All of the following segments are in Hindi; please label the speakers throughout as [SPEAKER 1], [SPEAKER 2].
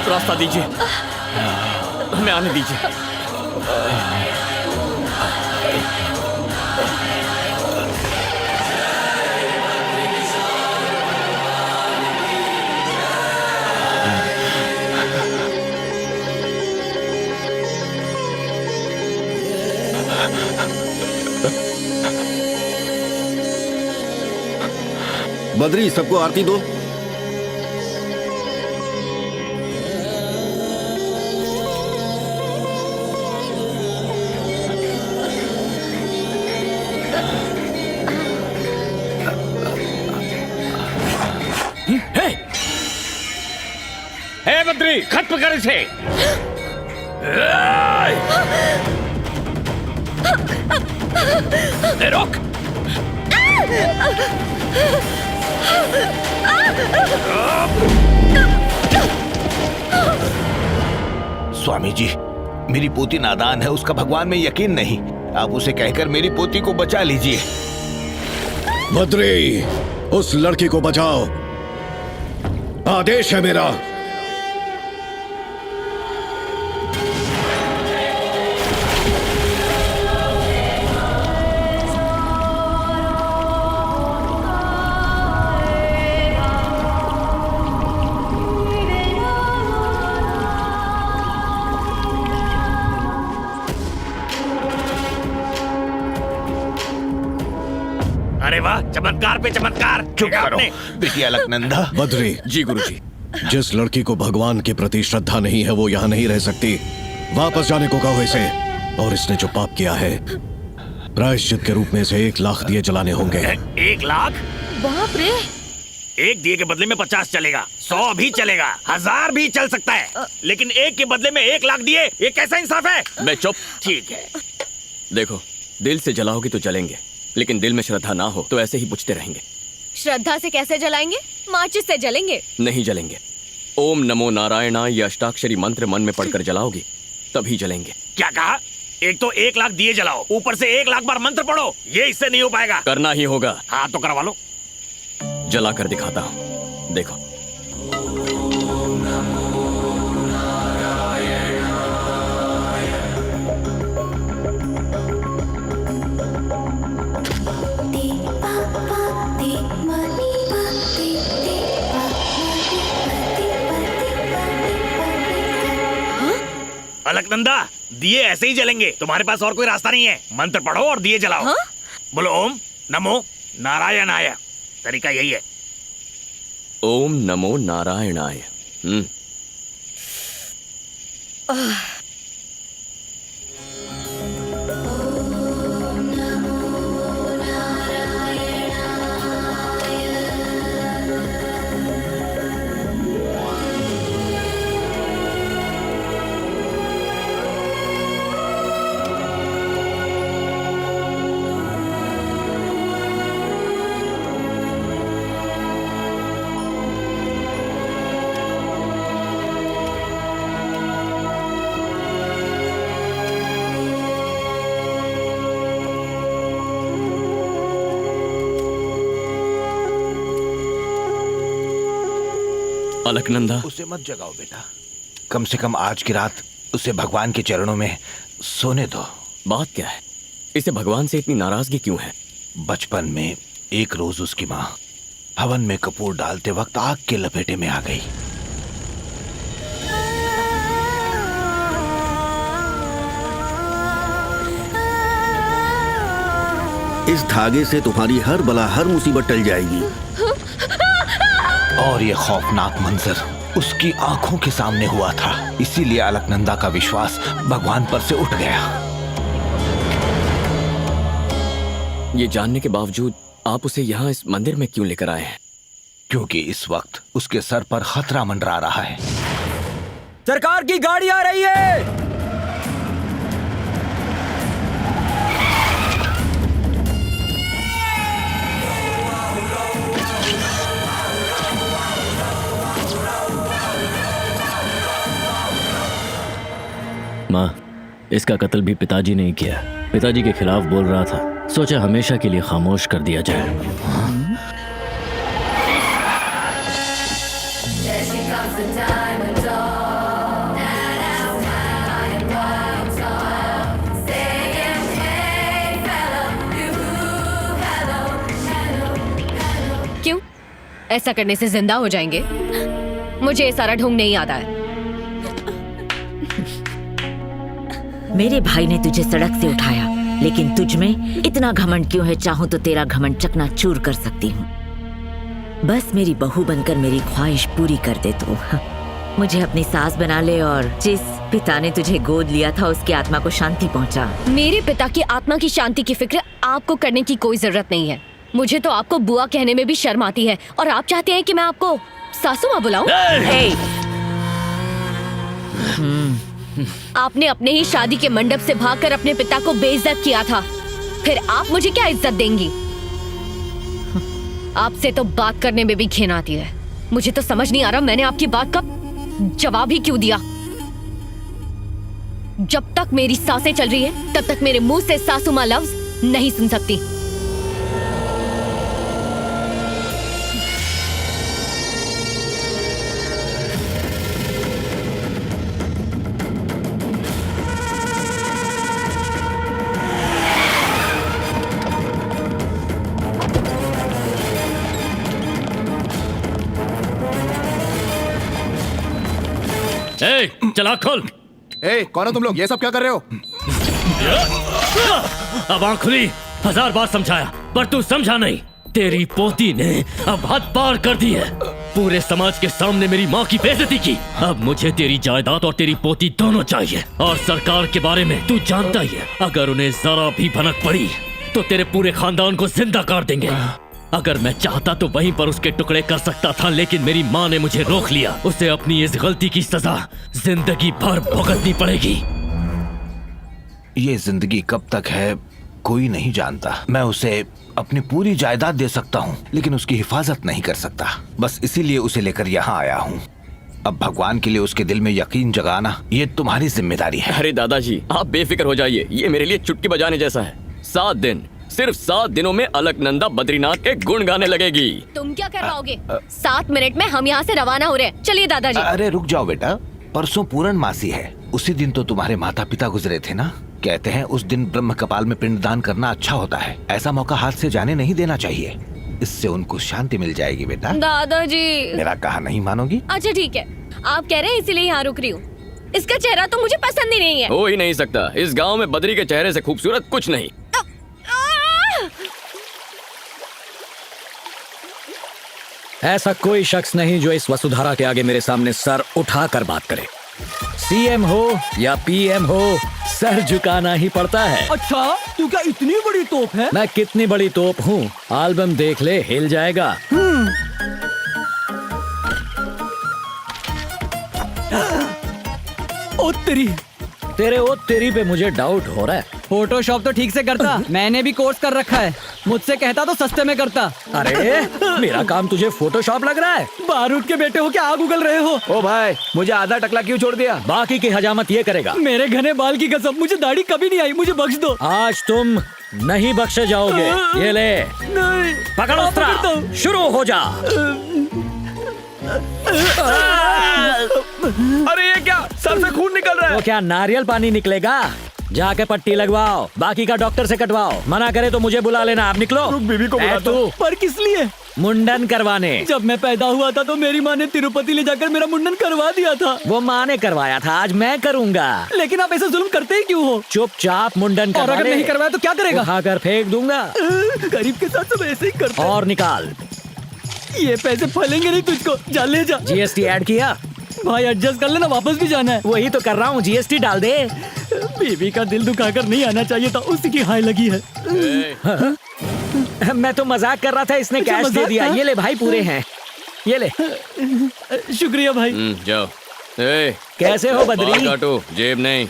[SPEAKER 1] रास्ता दीजिए, हमें आने दीजिए।
[SPEAKER 2] बद्री, सबको आरती दो।
[SPEAKER 1] हे बद्री, खत्म कर इसे। रोक।
[SPEAKER 3] स्वामी जी, मेरी पोती नादान है, उसका भगवान में यकीन नहीं। आप उसे कहकर मेरी पोती को बचा लीजिए।
[SPEAKER 2] बद्री, उस लड़की को बचाओ, आदेश है मेरा।
[SPEAKER 3] अरे वाह, चमत्कार पे चमत्कार। चुप करो बेटी अलकनंदा।
[SPEAKER 2] बद्री
[SPEAKER 1] जी गुरुजी।
[SPEAKER 2] जिस लड़की को भगवान के प्रति श्रद्धा नहीं है वो यहाँ नहीं रह सकती। वापस जाने को कहो इसे। और इसने जो पाप किया है, प्रायश्चित के रूप में इसे 1 लाख दिए जलाने होंगे।
[SPEAKER 3] 1 लाख?
[SPEAKER 4] बाप रे।
[SPEAKER 3] 1 दिए के बदले में 50 चलेगा, 100 भी चलेगा, 1000 भी चल सकता है, लेकिन 1 के बदले में 1 लाख दिए, ये कैसा इंसाफ है?
[SPEAKER 1] मैं चुप।
[SPEAKER 3] ठीक है।
[SPEAKER 1] देखो, दिल से जलाओगी तो जलेंगे, लेकिन दिल में श्रद्धा ना हो तो ऐसे ही बुझते रहेंगे।
[SPEAKER 4] श्रद्धा से कैसे जलाएंगे? माचिस से जलेंगे।
[SPEAKER 1] नहीं जलेंगे। ओम नमो नारायणाय ये अष्टाक्षरी मंत्र मन में पढ़कर जलाओगी, तभी जलेंगे।
[SPEAKER 3] क्या कहा? एक तो 1 लाख दिए जलाओ, ऊपर से 1 लाख बार मंत्र पढ़ो, ये इससे नहीं हो पाएगा।
[SPEAKER 1] करना ही होगा।
[SPEAKER 3] हाँ तो करवा लो।
[SPEAKER 1] जला कर दिखाता हूँ, देखो।
[SPEAKER 3] अलकनंदा, दिए ऐसे ही जलेंगे, तुम्हारे पास और कोई रास्ता नहीं है। मंत्र पढ़ो और दिए जलाओ।
[SPEAKER 4] हाँ?
[SPEAKER 3] बोलो ओम नमो नारायणाय। तरीका यही है।
[SPEAKER 1] ओम नमो नारायणाय। अलकनंदा,
[SPEAKER 3] उसे मत जगाओ बेटा, कम से कम आज की रात उसे भगवान के चरणों में सोने दो।
[SPEAKER 1] बात क्या है? इसे भगवान से इतनी नाराजगी क्यों है?
[SPEAKER 3] बचपन में एक रोज उसकी माँ हवन में कपूर डालते वक्त आग के लपेटे में आ गई।
[SPEAKER 2] इस धागे से तुम्हारी हर बला, हर मुसीबत टल जाएगी।
[SPEAKER 3] और ये खौफनाक मंजर उसकी आंखों के सामने हुआ था, इसीलिए अलकनंदा का विश्वास भगवान पर से उठ गया।
[SPEAKER 1] ये जानने के बावजूद आप उसे यहाँ इस मंदिर में क्यों लेकर आए हैं?
[SPEAKER 3] क्योंकि इस वक्त उसके सर पर खतरा मंडरा रहा है।
[SPEAKER 1] सरकार की गाड़ी आ रही है।
[SPEAKER 5] माँ, इसका कत्ल भी पिताजी ने ही किया। पिताजी के खिलाफ बोल रहा था, सोचा हमेशा के लिए खामोश कर दिया जाए।
[SPEAKER 6] There she comes the diamond dog.
[SPEAKER 4] ऐसा करने से जिंदा हो जाएंगे। मुझे ये सारा ढोंग नहीं आता है।
[SPEAKER 6] मेरे भाई ने तुझे सड़क से उठाया, लेकिन तुझ में इतना घमंड क्यों है? चाहूं तो तेरा घमंड चकनाचूर कर सकती हूँ। बस मेरी बहू बनकर मेरी ख्वाहिश पूरी कर दे तो। मुझे अपनी सास बना ले और जिस पिता ने तुझे गोद लिया था उसकी आत्मा को शांति पहुंचा।
[SPEAKER 4] मेरे पिता की आत्मा की शांति की फिक्र आपको करने की कोई जरूरत नहीं है। मुझे तो आपको बुआ कहने में भी शर्म आती है, और आप चाहते हैं कि मैं आपको सासू माँ बुलाऊं? आपने अपने ही शादी के मंडप से भागकर अपने पिता को बेइज्जत किया था, फिर आप मुझे क्या इज्जत देंगी? आपसे तो बात करने में भी घिन आती है। मुझे तो समझ नहीं आ रहा मैंने आपकी बात का जवाब ही क्यों दिया। जब तक मेरी सांसें चल रही है तब तक मेरे मुंह से सासू माँ लफ्ज नहीं सुन सकती।
[SPEAKER 5] ए, चला खोल।
[SPEAKER 7] ए, कौन हो तुम लोग? ये सब क्या कर रहे हो?
[SPEAKER 5] अब आँख खुली, 1000 बार समझाया पर तू समझा नहीं। तेरी पोती ने अब हद पार कर दी है। पूरे समाज के सामने मेरी माँ की बेइज्जती की। अब मुझे तेरी जायदाद और तेरी पोती दोनों चाहिए। और सरकार के बारे में तू जानता ही है, अगर उन्हें जरा भी भनक पड़ी तो तेरे पूरे खानदान को जिंदा कर देंगे। अगर मैं चाहता तो वहीं पर उसके टुकड़े कर सकता था, लेकिन मेरी माँ ने मुझे रोक लिया। उसे अपनी इस गलती की सजा जिंदगी भर भुगतनी पड़ेगी।
[SPEAKER 8] ये जिंदगी कब तक है कोई नहीं जानता। मैं उसे अपनी पूरी जायदाद दे सकता हूँ, लेकिन उसकी हिफाजत नहीं कर सकता। बस इसीलिए उसे लेकर यहाँ आया हूँ। अब भगवान के लिए उसके दिल में यकीन जगाना ये तुम्हारी जिम्मेदारी है।
[SPEAKER 1] अरे दादाजी, आप बेफिक्र हो जाइए। ये मेरे लिए चुटकी बजाने जैसा है। 7 दिन, सिर्फ 7 दिनों में अलकनंदा बद्रीनाथ के गुण गाने लगेगी।
[SPEAKER 4] तुम क्या करवाओगे? 7 मिनट में हम यहाँ से रवाना हो रहे हैं। चलिए दादाजी।
[SPEAKER 8] अरे रुक जाओ बेटा, परसों पूरन मासी है। उसी दिन तो तुम्हारे माता पिता गुजरे थे ना। कहते हैं उस दिन ब्रह्म कपाल में पिंडदान करना अच्छा होता है। ऐसा मौका हाथ से जाने नहीं देना चाहिए। इससे उनको शांति मिल जाएगी बेटा।
[SPEAKER 4] दादाजी,
[SPEAKER 8] मेरा कहा नहीं मानोगी?
[SPEAKER 4] अच्छा ठीक है, आप कह रहे हैं इसीलिए यहाँ रुक रही हूँ। इसका चेहरा तो मुझे पसंद ही नहीं है।
[SPEAKER 1] हो ही नहीं सकता। इस गांव में बद्री के चेहरे से खूबसूरत कुछ नहीं।
[SPEAKER 2] ऐसा कोई शख्स नहीं जो इस वसुधारा के आगे मेरे सामने सर उठाकर बात करे। सीएम हो या पीएम हो, सर झुकाना ही पड़ता है।
[SPEAKER 9] अच्छा, तू क्या इतनी बड़ी तोप है?
[SPEAKER 2] मैं कितनी बड़ी तोप हूँ, एल्बम देख ले, हिल जाएगा।
[SPEAKER 9] ओ तेरी,
[SPEAKER 2] तेरे ओ तेरी पे मुझे डाउट हो रहा है।
[SPEAKER 9] फोटोशॉप तो ठीक से करता, मैंने भी कोर्स कर रखा है। मुझसे कहता तो सस्ते में करता।
[SPEAKER 2] अरे मेरा काम तुझे फोटोशॉप लग रहा है?
[SPEAKER 9] बारूद के बेटे हो क्या आग उगल रहे हो?
[SPEAKER 2] ओ भाई, मुझे आधा टकला क्यों छोड़ दिया? बाकी की हजामत ये करेगा।
[SPEAKER 9] मेरे घने बाल की कसम, मुझे दाढ़ी कभी नहीं आई, मुझे बख्श दो।
[SPEAKER 2] आज तुम नहीं बख्शे जाओगे। ये ले,
[SPEAKER 9] नहीं,
[SPEAKER 2] पकड़ अस्त्र, शुरू हो जा।
[SPEAKER 1] अरे ये क्या, सर से खून निकल रहा है।
[SPEAKER 2] तो क्या नारियल पानी निकलेगा? जाके पट्टी लगवाओ, बाकी का डॉक्टर से कटवाओ। मना करे तो मुझे बुला लेना। आप निकलो।
[SPEAKER 1] बीवी को बुला
[SPEAKER 2] तू
[SPEAKER 9] पर किस लिए?
[SPEAKER 2] मुंडन करवाने।
[SPEAKER 9] जब मैं पैदा हुआ था तो मेरी माँ ने तिरुपति ले जाकर मेरा मुंडन करवा दिया था।
[SPEAKER 2] वो माँ ने करवाया था, आज मैं करूँगा।
[SPEAKER 9] लेकिन आप ऐसे जुल्म करते ही क्यों हो?
[SPEAKER 2] चुपचाप मुंडन
[SPEAKER 9] और
[SPEAKER 2] करवा
[SPEAKER 9] अगर
[SPEAKER 2] ले।
[SPEAKER 9] नहीं करवाया तो क्या करेगा?
[SPEAKER 2] उठाकर फेंक दूंगा।
[SPEAKER 9] गरीब के साथ सब ऐसे ही करते हैं।
[SPEAKER 2] और निकाल।
[SPEAKER 9] ये पैसे फलेंगे नहीं तुझको, जा ले जा।
[SPEAKER 2] जीएसटी ऐड किया?
[SPEAKER 9] भाई एडजस्ट कर लेना, वापस भी जाना है।
[SPEAKER 2] वही तो कर रहा हूँ, जीएसटी डाल दे।
[SPEAKER 9] बीवी का दिल दुखाकर नहीं आना चाहिए था, उसी की हाय लगी है।
[SPEAKER 2] मैं तो मजाक कर रहा था, इसने
[SPEAKER 9] अच्छा,
[SPEAKER 2] कैश दे
[SPEAKER 9] मजाक
[SPEAKER 2] दिया।
[SPEAKER 9] था?
[SPEAKER 2] ये ले भाई, पूरे हैं, ये ले।
[SPEAKER 9] शुक्रिया भाई।
[SPEAKER 1] जाओ।
[SPEAKER 2] कैसे हो बद्री?
[SPEAKER 1] बाल काटो, जेब नहीं।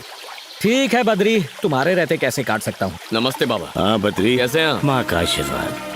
[SPEAKER 2] ठीक है बद्री, तुम्हारे रहते कैसे काट सकता हूँ।
[SPEAKER 1] नमस्ते बाबा।
[SPEAKER 5] हाँ बद्री,
[SPEAKER 1] कैसे हैं?
[SPEAKER 5] माँ का आशीर्वाद।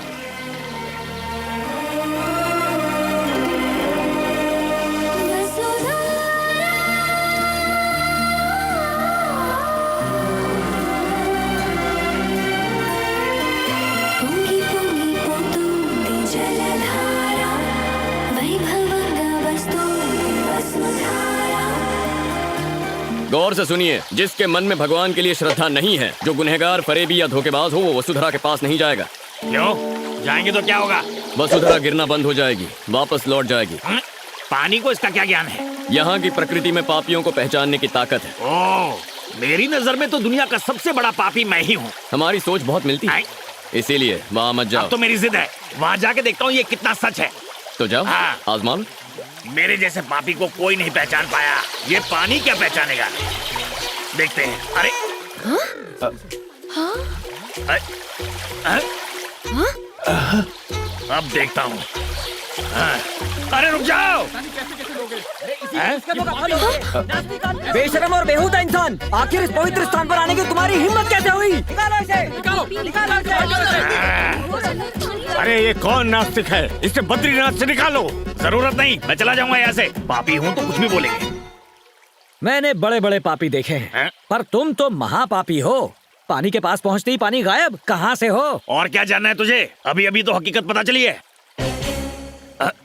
[SPEAKER 1] गौर से सुनिए, जिसके मन में भगवान के लिए श्रद्धा नहीं है, जो गुनहगार, फरेबी या धोखेबाज हो, वो वसुधरा के पास नहीं जाएगा।
[SPEAKER 3] क्यों? जाएंगे तो क्या होगा?
[SPEAKER 1] वसुधरा गिरना बंद हो जाएगी, वापस लौट जाएगी।
[SPEAKER 3] पानी को इसका क्या ज्ञान है?
[SPEAKER 1] यहाँ की प्रकृति में पापियों को पहचानने की ताकत है।
[SPEAKER 3] ओह, मेरी नजर में तो दुनिया का सबसे बड़ा पापी मैं ही हूँ।
[SPEAKER 1] हमारी सोच बहुत मिलती है, इसीलिए वहाँ मत जाओ।
[SPEAKER 3] अब तो मेरी जिद है, वहाँ जाके देखता हूँ ये कितना सच है।
[SPEAKER 1] तो जाओ,
[SPEAKER 3] हाँ।
[SPEAKER 1] आजमा लो।
[SPEAKER 3] मेरे जैसे पापी को कोई नहीं पहचान पाया, ये पानी क्या पहचानेगा? देखते हैं। अरे अब देखता हूँ। अरे रुक जाओ।
[SPEAKER 9] बेशरम और बेहुदा इंसान, आखिर इस पवित्र स्थान पर आने की तुम्हारी हिम्मत कैसे हुई? निकालो इसे, निकालो इसे।
[SPEAKER 3] अरे ये कौन नास्तिक है? इसे बद्रीनाथ से निकालो। जरूरत नहीं, मैं चला जाऊंगा यहाँ से। पापी हूँ तो कुछ भी बोलेंगे।
[SPEAKER 9] मैंने बड़े बड़े पापी देखे हैं, पर तुम तो महापापी हो। पानी के पास पहुँचते ही पानी गायब। कहाँ से हो?
[SPEAKER 3] और क्या जानना है तुझे? अभी अभी तो हकीकत पता चली है।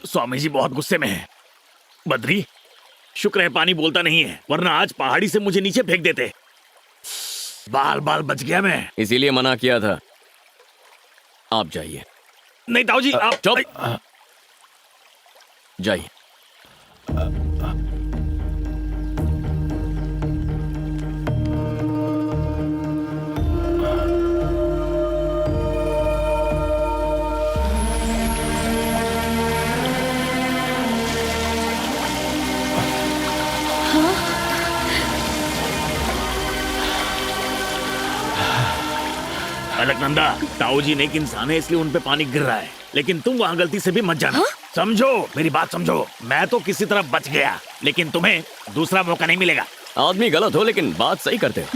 [SPEAKER 3] स्वामी जी बहुत गुस्से में हैं। बद्री, शुक्र है पानी बोलता नहीं है, वरना आज पहाड़ी से मुझे नीचे फेंक देते। बाल बाल बच गया मैं।
[SPEAKER 1] इसीलिए मना किया था। आप जाइए।
[SPEAKER 3] नहीं ताऊ जी, आप
[SPEAKER 1] चुप। जाइए।
[SPEAKER 3] अलकनंदा, ताऊ जी नेक इंसान है, इसलिए उन पे पानी गिर रहा है, लेकिन तुम वहाँ गलती से भी मत जाना। समझो, मेरी बात समझो। मैं तो किसी तरह बच गया, लेकिन तुम्हें दूसरा मौका नहीं मिलेगा।
[SPEAKER 1] आदमी गलत हो लेकिन बात सही करते हो।